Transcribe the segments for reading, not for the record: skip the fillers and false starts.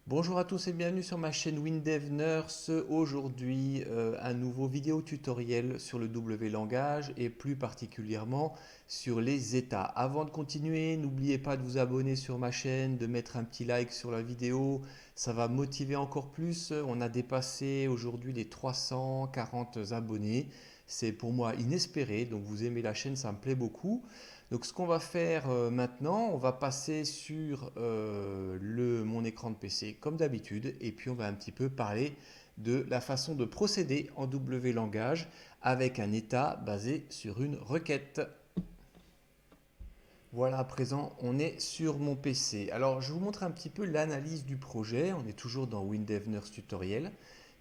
Bonjour à tous et bienvenue sur ma chaîne WinDev Nurse. Aujourd'hui, un nouveau vidéo tutoriel sur le W langage et plus particulièrement sur les états. Avant de continuer, n'oubliez pas de vous abonner sur ma chaîne, de mettre un petit like sur la vidéo. Ça va motiver encore plus. On a dépassé aujourd'hui les 340 abonnés. C'est pour moi inespéré. Donc vous aimez la chaîne, ça me plaît beaucoup. Donc ce qu'on va faire maintenant, on va passer sur mon écran de PC comme d'habitude et puis on va un petit peu parler de la façon de procéder en W langage avec un état basé sur une requête. Voilà, à présent, on est sur mon PC. Alors, je vous montre un petit peu l'analyse du projet. On est toujours dans WinDev Nurse Tutoriel.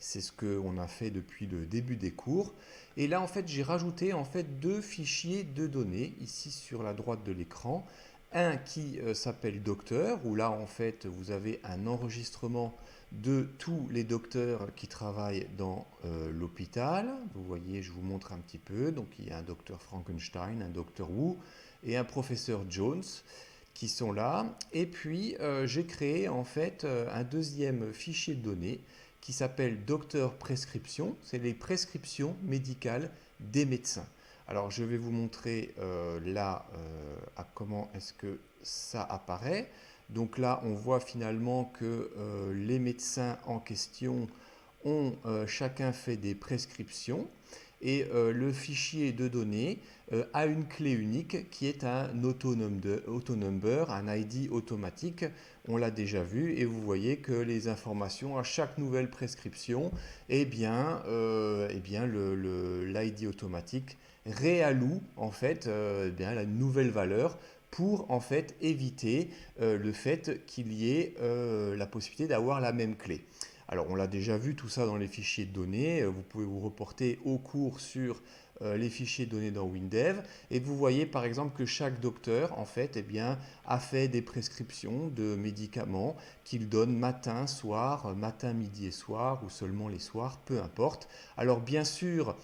C'est ce qu'on a fait depuis le début des cours. Et là, en fait, j'ai rajouté deux fichiers de données ici sur la droite de l'écran. Un qui s'appelle docteur, où là, en fait, vous avez un enregistrement de tous les docteurs qui travaillent dans l'hôpital. Vous voyez, je vous montre un petit peu. Donc, il y a un docteur Frankenstein, un docteur Wu et un professeur Jones qui sont là. Et puis, j'ai créé en fait un deuxième fichier de données qui s'appelle Docteur Prescription. C'est les prescriptions médicales des médecins. Alors, je vais vous montrer là à comment est-ce que ça apparaît. Donc là, on voit finalement que les médecins en question ont chacun fait des prescriptions et le fichier de données a une clé unique qui est un autonumber, un ID automatique. On l'a déjà vu et vous voyez que les informations à chaque nouvelle prescription, l'ID automatique réalloue en fait la nouvelle valeur pour en fait éviter le fait qu'il y ait la possibilité d'avoir la même clé. Alors, on l'a déjà vu tout ça dans les fichiers de données. Vous pouvez vous reporter au cours sur les fichiers de données dans WinDev. Et vous voyez par exemple que chaque docteur, en fait, a fait des prescriptions de médicaments qu'il donne matin, soir, matin, midi et soir, ou seulement les soirs, peu importe. Alors, bien sûr,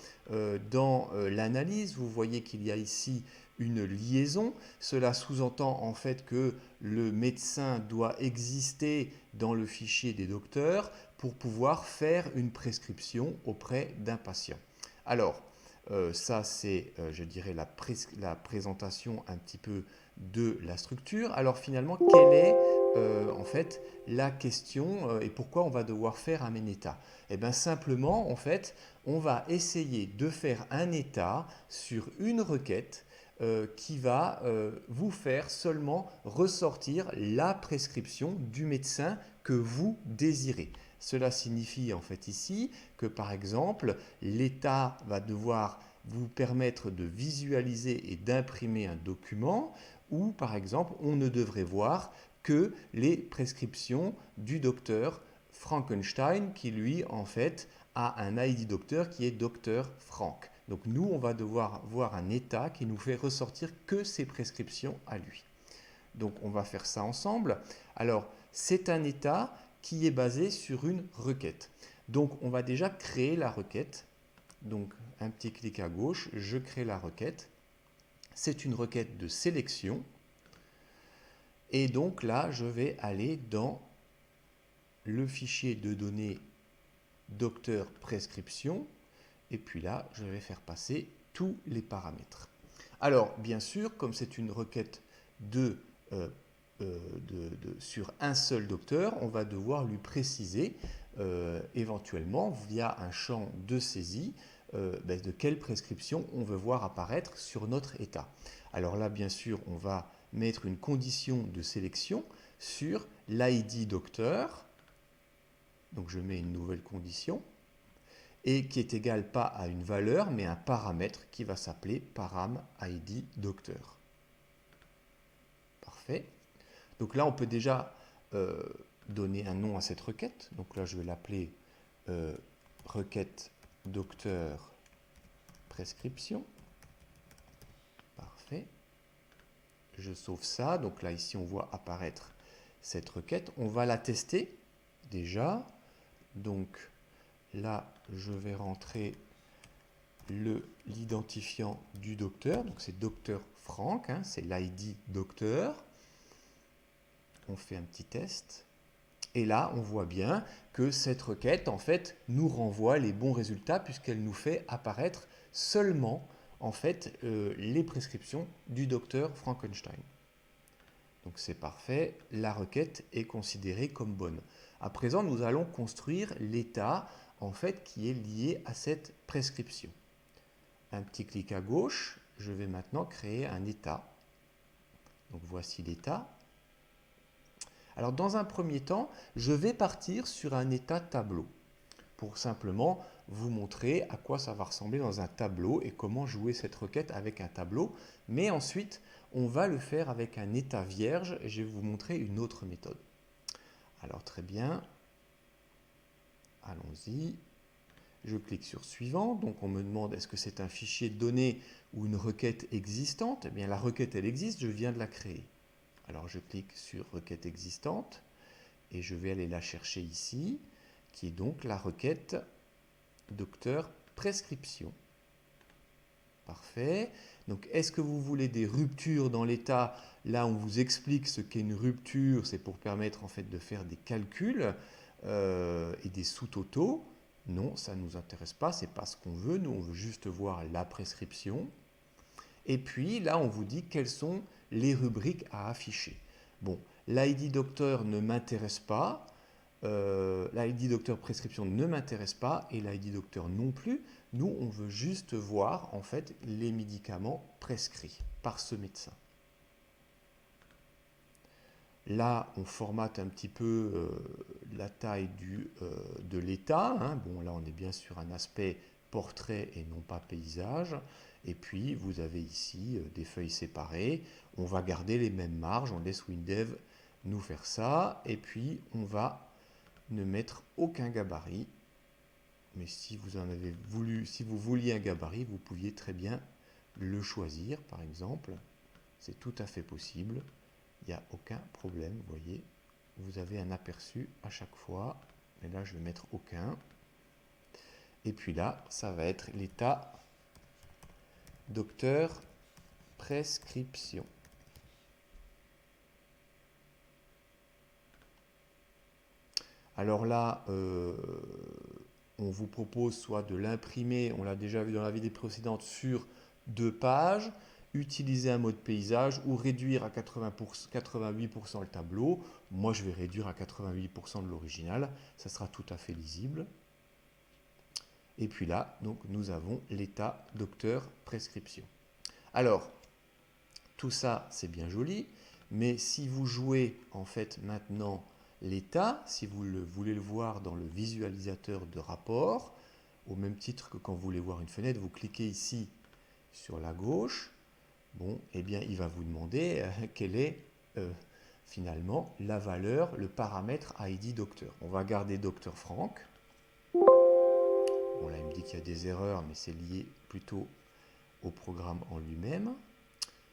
dans l'analyse, vous voyez qu'il y a ici une liaison. Cela sous-entend en fait que le médecin doit exister dans le fichier des docteurs pour pouvoir faire une prescription auprès d'un patient. Alors, ça c'est, je dirais, la présentation un petit peu de la structure. Alors finalement, quelle est en fait la question et pourquoi on va devoir faire un état? Eh bien simplement, en fait, on va essayer de faire un état sur une requête qui va vous faire seulement ressortir la prescription du médecin que vous désirez. Cela signifie en fait ici que par exemple l'État va devoir vous permettre de visualiser et d'imprimer un document où par exemple on ne devrait voir que les prescriptions du docteur Frankenstein qui lui en fait a un ID docteur qui est docteur Frank. Donc nous on va devoir voir un état qui nous fait ressortir que ses prescriptions à lui. Donc on va faire ça ensemble. Alors c'est un état qui est basé sur une requête. Donc on va déjà créer la requête. Donc un petit clic à gauche, je crée la requête. C'est une requête de sélection. Et donc là, je vais aller dans le fichier de données docteur prescription. Et puis là, je vais faire passer tous les paramètres. Alors, bien sûr, comme c'est une requête euh, sur un seul docteur, on va devoir lui préciser éventuellement via un champ de saisie de quelle prescription on veut voir apparaître sur notre état. Alors là, bien sûr, on va mettre une condition de sélection sur l'ID docteur. Donc je mets une nouvelle condition et qui est égal pas à une valeur mais un paramètre qui va s'appeler param ID docteur. Parfait. Donc là, on peut déjà donner un nom à cette requête. Donc là, je vais l'appeler requête docteur prescription. Parfait. Je sauve ça. Donc là, ici, on voit apparaître cette requête. On va la tester déjà. Donc là, je vais rentrer l'identifiant du docteur. Donc c'est docteur Frank, hein, c'est l'ID docteur. On fait un petit test. Et là, on voit bien que cette requête, en fait, nous renvoie les bons résultats puisqu'elle nous fait apparaître seulement, en fait, les prescriptions du docteur Frankenstein. Donc c'est parfait, la requête est considérée comme bonne. À présent, nous allons construire l'état, en fait, qui est lié à cette prescription. Un petit clic à gauche, je vais maintenant créer un état. Donc voici l'état. Alors dans un premier temps, je vais partir sur un état tableau pour simplement vous montrer à quoi ça va ressembler dans un tableau et comment jouer cette requête avec un tableau. Mais ensuite, on va le faire avec un état vierge et je vais vous montrer une autre méthode. Alors très bien, allons-y. Je clique sur suivant, donc on me demande est-ce que c'est un fichier de données ou une requête existante. Eh bien la requête elle existe, je viens de la créer. Alors je clique sur requête existante et je vais aller la chercher ici, qui est donc la requête docteur prescription. Parfait. Donc est-ce que vous voulez des ruptures dans l'état? Là on vous explique ce qu'est une rupture, c'est pour permettre en fait de faire des calculs et des sous-totaux. Non, ça ne nous intéresse pas, c'est pas ce qu'on veut, nous on veut juste voir la prescription. Et puis là on vous dit quelles sont les rubriques à afficher. Bon, l'ID docteur ne m'intéresse pas, l'ID docteur prescription ne m'intéresse pas et l'ID docteur non plus. Nous on veut juste voir en fait les médicaments prescrits par ce médecin. Là, on formate un petit peu la taille de l'état. Hein. Bon, là, on est bien sur un aspect portrait et non pas paysage. Et puis, vous avez ici des feuilles séparées. On va garder les mêmes marges. On laisse WinDev nous faire ça. Et puis, on va ne mettre aucun gabarit. Mais si vous en avez voulu, si vous vouliez un gabarit, vous pouviez très bien le choisir, par exemple. C'est tout à fait possible. Il n'y a aucun problème, vous voyez, vous avez un aperçu à chaque fois, mais là je vais mettre aucun. Et puis là, ça va être l'état docteur prescription. Alors là, on vous propose soit de l'imprimer, on l'a déjà vu dans la vidéo précédente, sur 2 pages, utiliser un mode paysage ou réduire à 88% le tableau. Moi, je vais réduire à 88% de l'original, ça sera tout à fait lisible. Et puis là, donc, nous avons l'état docteur prescription. Alors, tout ça, c'est bien joli, mais si vous jouez en fait maintenant l'état, si vous voulez le voir dans le visualisateur de rapport, au même titre que quand vous voulez voir une fenêtre, vous cliquez ici sur la gauche, bon, eh bien, il va vous demander quelle est finalement la valeur, le paramètre ID docteur. On va garder docteur Franck. Bon, là, il me dit qu'il y a des erreurs, mais c'est lié plutôt au programme en lui-même.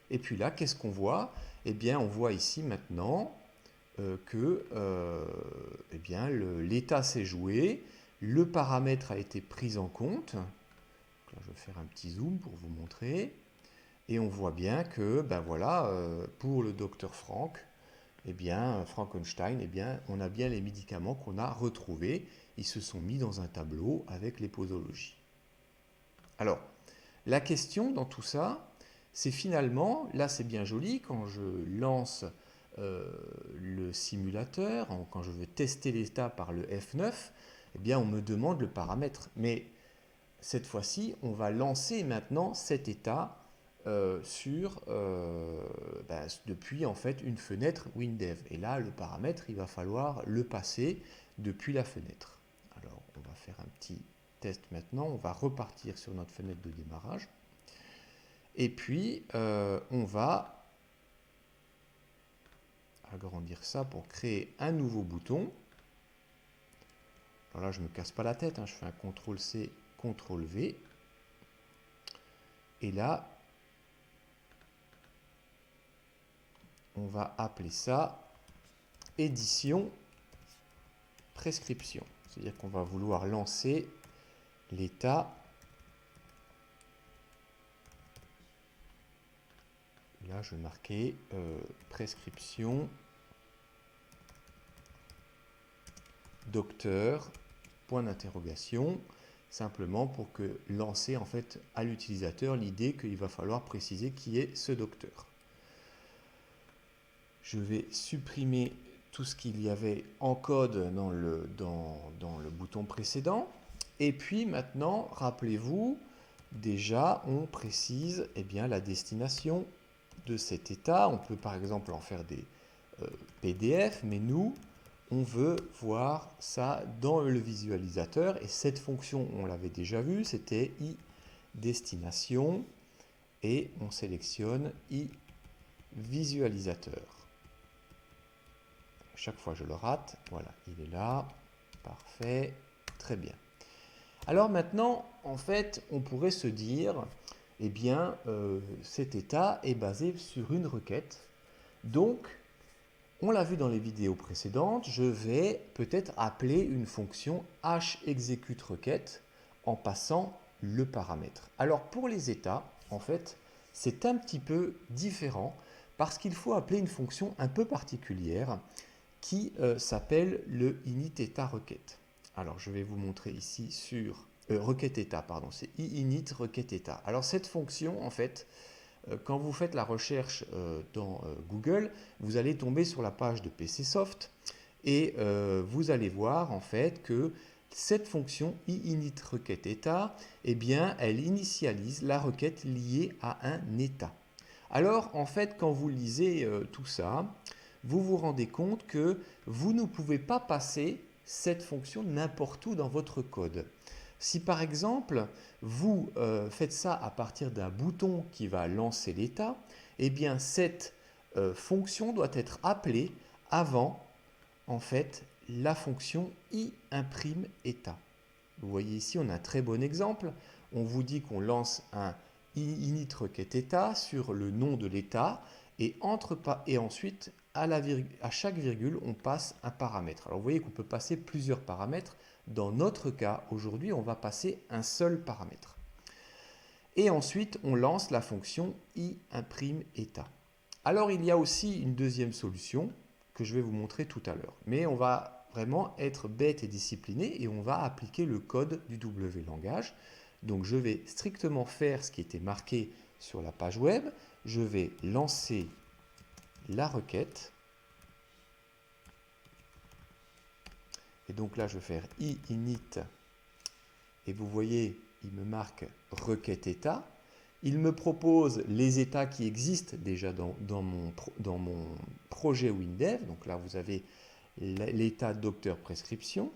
Et puis là, qu'est-ce qu'on voit? Eh bien, on voit ici maintenant que eh bien, l'état s'est joué, le paramètre a été pris en compte. Donc là, je vais faire un petit zoom pour vous montrer. Et on voit bien que, ben voilà, pour le docteur Franck, eh bien, Frankenstein, eh bien, on a bien les médicaments qu'on a retrouvés. Ils se sont mis dans un tableau avec les posologies. Alors, la question dans tout ça, c'est finalement, là c'est bien joli, quand je lance le simulateur, quand je veux tester l'état par le F9, eh bien on me demande le paramètre. Mais cette fois-ci, on va lancer maintenant cet état depuis en fait une fenêtre WinDev. Et là, le paramètre, il va falloir le passer depuis la fenêtre. Alors, on va faire un petit test maintenant. On va repartir sur notre fenêtre de démarrage. Et puis, on va agrandir ça pour créer un nouveau bouton. Alors là, je ne me casse pas la tête, hein, je fais un CTRL-C, CTRL-V. Et là, on va appeler ça édition prescription. C'est-à-dire qu'on va vouloir lancer l'état. Là, je vais marquer prescription docteur, point d'interrogation, simplement pour que lancer en fait à l'utilisateur l'idée qu'il va falloir préciser qui est ce docteur. Je vais supprimer tout ce qu'il y avait en code dans le bouton précédent. Et puis maintenant, rappelez-vous, déjà on précise la destination de cet état. On peut par exemple en faire des PDF, mais nous, on veut voir ça dans le visualisateur. Et cette fonction, on l'avait déjà vu, c'était iDestination. Et on sélectionne iVisualisateur. Chaque fois je le rate, voilà, il est là, parfait, très bien. Alors maintenant, en fait, on pourrait se dire, cet état est basé sur une requête. Donc, on l'a vu dans les vidéos précédentes, je vais peut-être appeler une fonction hExecuteRequête en passant le paramètre. Alors pour les états, en fait, c'est un petit peu différent parce qu'il faut appeler une fonction un peu particulière qui s'appelle le initEtaRequête. Alors je vais vous montrer ici sur requête-état, pardon, c'est initRequête-état. Alors cette fonction, en fait, quand vous faites la recherche dans Google, vous allez tomber sur la page de PCsoft et vous allez voir en fait que cette fonction initRequête-état, elle initialise la requête liée à un état. Alors en fait, quand vous lisez tout ça, vous vous rendez compte que vous ne pouvez pas passer cette fonction n'importe où dans votre code. Si par exemple, vous faites ça à partir d'un bouton qui va lancer l'état, cette fonction doit être appelée avant en fait la fonction iImprimeEtat. Vous voyez ici, on a un très bon exemple. On vous dit qu'on lance un initRequête-état sur le nom de l'état et ensuite à chaque virgule, on passe un paramètre. Alors vous voyez qu'on peut passer plusieurs paramètres. Dans notre cas, aujourd'hui, on va passer un seul paramètre. Et ensuite, on lance la fonction iImprimeEtat. Alors il y a aussi une deuxième solution que je vais vous montrer tout à l'heure. Mais on va vraiment être bête et discipliné et on va appliquer le code du W-langage. Donc je vais strictement faire ce qui était marqué sur la page web. Je vais lancer la requête. Et donc là, je vais faire init. Et vous voyez, il me marque requête état. Il me propose les états qui existent déjà dans mon projet WinDev. Donc là, vous avez l'état docteur prescription.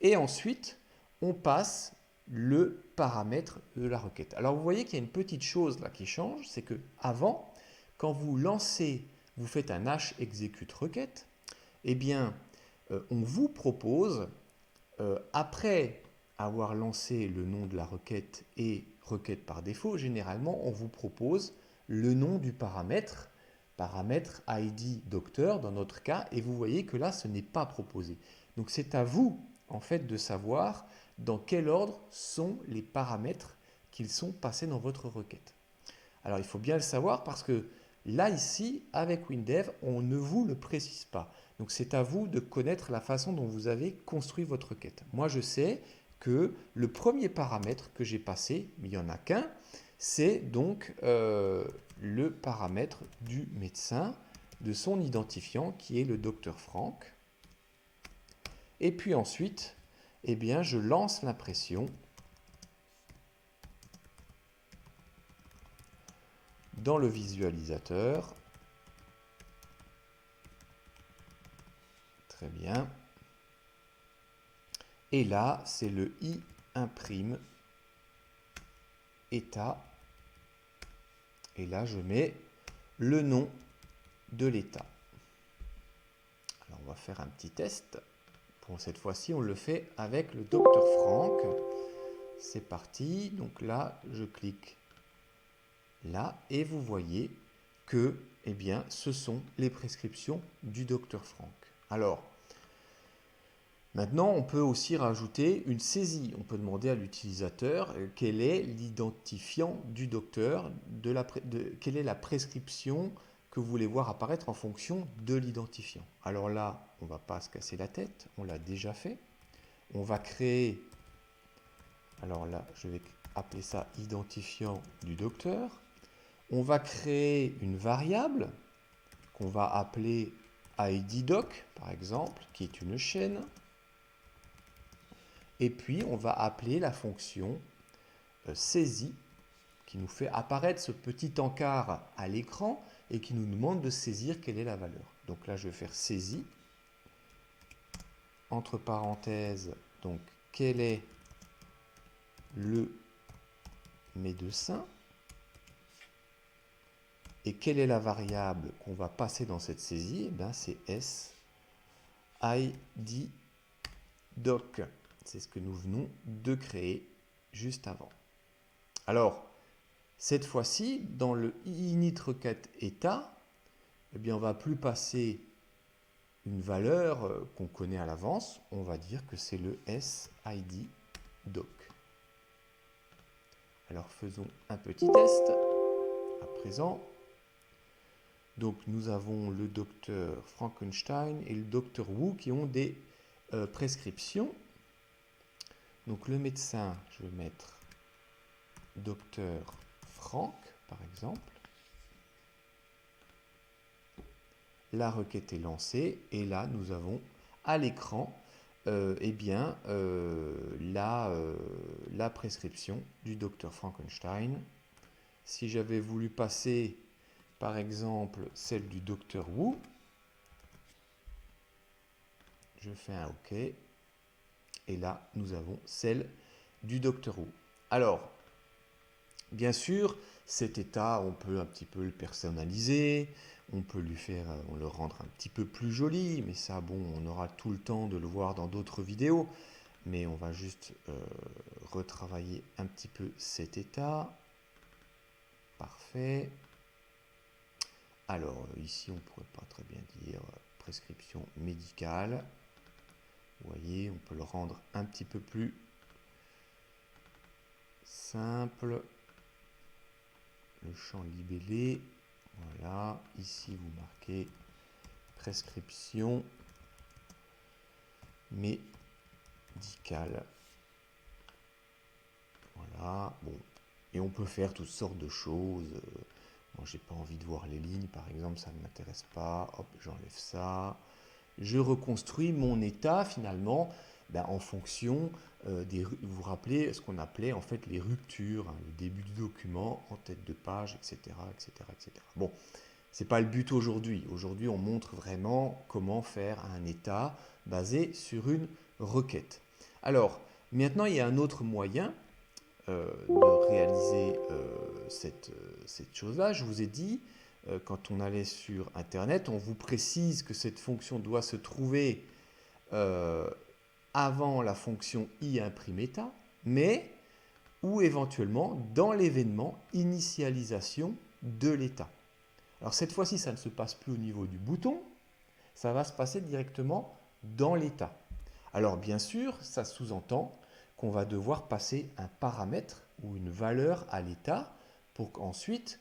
Et ensuite, on passe le paramètre de la requête. Alors vous voyez qu'il y a une petite chose là qui change, c'est que avant, quand vous lancez, vous faites un hExecuteRequête, on vous propose, après avoir lancé le nom de la requête et requête par défaut, généralement on vous propose le nom du paramètre ID docteur dans notre cas, et vous voyez que là ce n'est pas proposé. Donc c'est à vous en fait de savoir dans quel ordre sont les paramètres qu'ils sont passés dans votre requête. Alors il faut bien le savoir parce que là ici avec WinDev on ne vous le précise pas. Donc c'est à vous de connaître la façon dont vous avez construit votre requête. Moi je sais que le premier paramètre que j'ai passé, mais il n'y en a qu'un, c'est donc le paramètre du médecin, de son identifiant qui est le docteur Franck. Et puis ensuite, je lance l'impression dans le visualisateur. Très bien. Et là, c'est le iImprimeEtat. Et là, je mets le nom de l'état. Alors, on va faire un petit test. Pour cette fois-ci, on le fait avec le docteur Franck. C'est parti. Donc là, je clique là et vous voyez que ce sont les prescriptions du docteur Franck. Alors, maintenant, on peut aussi rajouter une saisie. On peut demander à l'utilisateur quel est l'identifiant du docteur, quelle est la prescription que vous voulez voir apparaître en fonction de l'identifiant. Alors là, on ne va pas se casser la tête, on l'a déjà fait. On va créer, alors là, je vais appeler ça identifiant du docteur. On va créer une variable qu'on va appeler IDDoc, par exemple, qui est une chaîne. Et puis, on va appeler la fonction saisie, qui nous fait apparaître ce petit encart à l'écran et qui nous demande de saisir quelle est la valeur. Donc là, je vais faire saisie, entre parenthèses, donc quel est le médecin et quelle est la variable qu'on va passer dans cette saisie? Eh bien, c'est SIDDoc. C'est ce que nous venons de créer juste avant. Alors, cette fois-ci, dans le init requête état, eh bien, on ne va plus passer une valeur qu'on connaît à l'avance. On va dire que c'est le SIDDoc. Alors, faisons un petit test à présent. Donc, nous avons le docteur Frankenstein et le docteur Wu qui ont des prescriptions. Donc, le médecin, je vais mettre docteur Franck, par exemple. La requête est lancée et là, nous avons à l'écran la prescription du docteur Frankenstein. Si j'avais voulu passer, par exemple, celle du docteur Wu, je fais un OK. Et là, nous avons celle du docteur Wu. Alors, bien sûr, cet état, on peut un petit peu le personnaliser, on peut le rendre un petit peu plus joli, mais ça, bon, on aura tout le temps de le voir dans d'autres vidéos. Mais on va juste retravailler un petit peu cet état. Parfait. Alors, ici, on ne pourrait pas très bien dire prescription médicale. Vous voyez, on peut le rendre un petit peu plus simple. Le champ libellé. Voilà, ici vous marquez prescription médicale. Voilà, bon. Et on peut faire toutes sortes de choses. Moi, j'ai pas envie de voir les lignes, par exemple, ça ne m'intéresse pas. Hop, j'enlève ça. Je reconstruis mon état finalement en fonction vous vous rappelez ce qu'on appelait en fait les ruptures, hein, le début du document, en tête de page, etc. etc., etc. Bon, ce n'est pas le but aujourd'hui. Aujourd'hui, on montre vraiment comment faire un état basé sur une requête. Alors, maintenant, il y a un autre moyen de réaliser cette chose-là. Je vous ai dit, quand on allait sur Internet, on vous précise que cette fonction doit se trouver avant la fonction i''état, mais ou éventuellement dans l'événement initialisation de l'état. Alors cette fois-ci, ça ne se passe plus au niveau du bouton, ça va se passer directement dans l'état. Alors bien sûr, ça sous-entend qu'on va devoir passer un paramètre ou une valeur à l'état pour qu'ensuite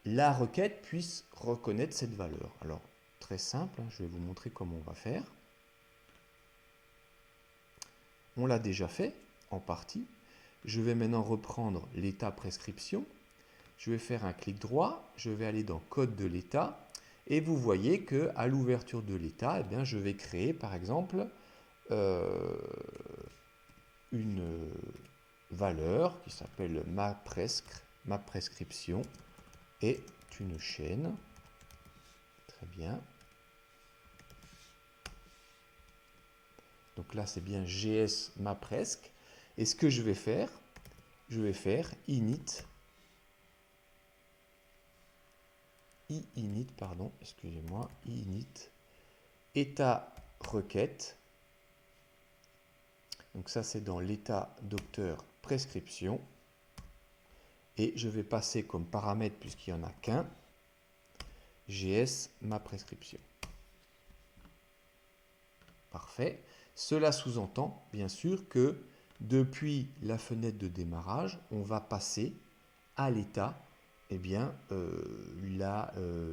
la requête puisse reconnaître cette valeur. Alors très simple, je vais vous montrer comment on va faire. On l'a déjà fait en partie. Je vais maintenant reprendre l'état prescription. Je vais faire un clic droit, je vais aller dans code de l'état et vous voyez que à l'ouverture de l'état, eh bien, je vais créer par exemple une valeur qui s'appelle ma prescription est une chaîne. Très bien. Donc là, c'est bien GS mapresque. Et ce que je vais faire init, état requête. Donc ça, c'est dans l'état docteur prescription. Et je vais passer comme paramètre, puisqu'il n'y en a qu'un, GS ma prescription. Parfait. Cela sous-entend, bien sûr, que depuis la fenêtre de démarrage, on va passer à l'état eh bien,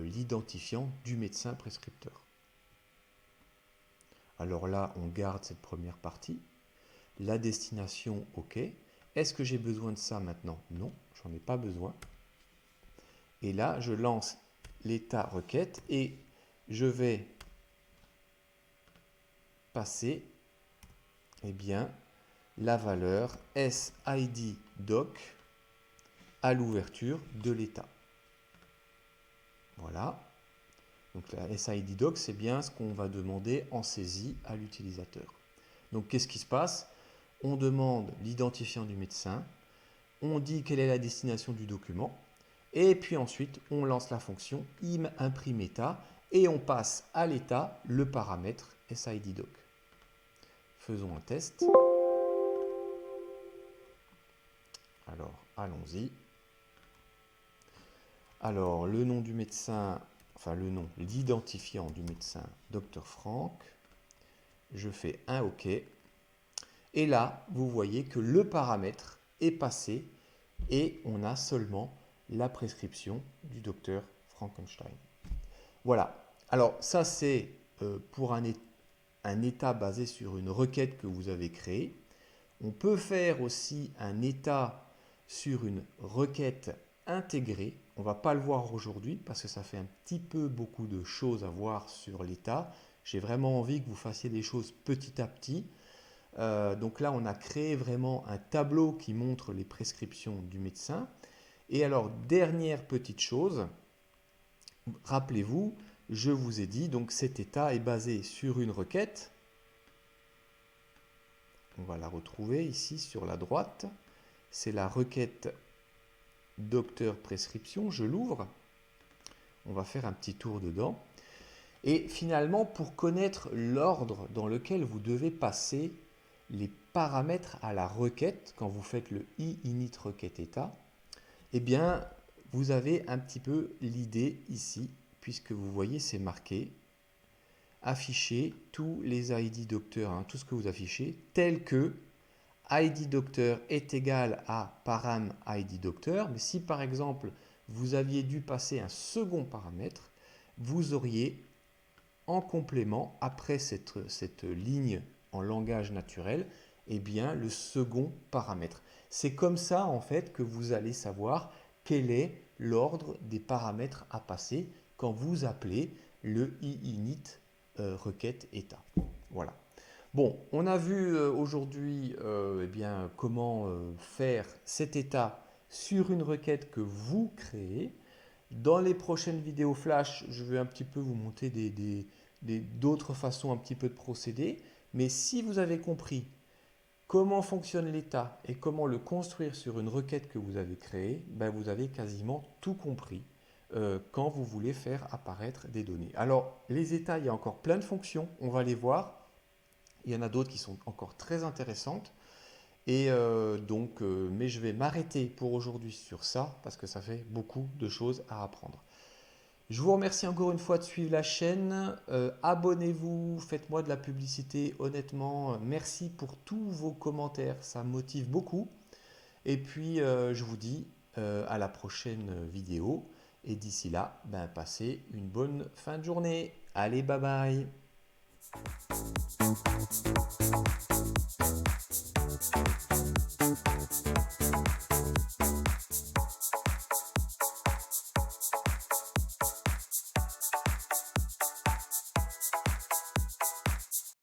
l'identifiant du médecin prescripteur. Alors là, on garde cette première partie. La destination, OK. Est-ce que j'ai besoin de ça maintenant? Non, j'en ai pas besoin. Et là, je lance l'état requête et je vais passer eh bien, la valeur SID doc à l'ouverture de l'état. Voilà. Donc la SID doc, c'est bien ce qu'on va demander en saisie à l'utilisateur. Donc qu'est-ce qui se passe? On demande l'identifiant du médecin, on dit quelle est la destination du document, et puis ensuite on lance la fonction imprime état et on passe à l'état le paramètre SID doc. Faisons un test. Alors, allons-y. Alors, le nom du médecin, enfin le nom, l'identifiant du médecin, Dr Franck. Je fais un OK. Et là, vous voyez que le paramètre est passé et on a seulement la prescription du docteur Frankenstein. Voilà. Alors, ça, c'est pour un état basé sur une requête que vous avez créée. On peut faire aussi un état sur une requête intégrée. On ne va pas le voir aujourd'hui parce que ça fait un petit peu beaucoup de choses à voir sur l'état. J'ai vraiment envie que vous fassiez des choses petit à petit. Donc là, on a créé vraiment un tableau qui montre les prescriptions du médecin. Et alors, dernière petite chose, rappelez-vous, je vous ai dit, donc cet état est basé sur une requête. On va la retrouver ici sur la droite. C'est la requête docteur prescription. Je l'ouvre. On va faire un petit tour dedans. Et finalement, pour connaître l'ordre dans lequel vous devez passer les paramètres à la requête, quand vous faites le init requête état, eh bien, vous avez un petit peu l'idée ici, puisque vous voyez, c'est marqué afficher tous les ID docteurs, hein, tout ce que vous affichez, tel que ID docteur est égal à param ID docteur. Mais si par exemple, vous aviez dû passer un second paramètre, vous auriez en complément, après cette ligne en langage naturel, eh bien, le second paramètre. C'est comme ça, en fait, que vous allez savoir quel est l'ordre des paramètres à passer quand vous appelez le init requête état. Voilà. Bon, on a vu aujourd'hui eh bien, comment faire cet état sur une requête que vous créez. Dans les prochaines vidéos flash, je vais un petit peu vous montrer d'autres façons un petit peu de procéder. Mais si vous avez compris comment fonctionne l'état et comment le construire sur une requête que vous avez créée, ben vous avez quasiment tout compris quand vous voulez faire apparaître des données. Alors, les états, il y a encore plein de fonctions, on va les voir. Il y en a d'autres qui sont encore très intéressantes. Et mais je vais m'arrêter pour aujourd'hui sur ça parce que ça fait beaucoup de choses à apprendre. Je vous remercie encore une fois de suivre la chaîne. Abonnez-vous, faites-moi de la publicité. Honnêtement, merci pour tous vos commentaires, ça me motive beaucoup. Et puis, je vous dis à la prochaine vidéo. Et d'ici là, passez une bonne fin de journée. Allez, bye bye.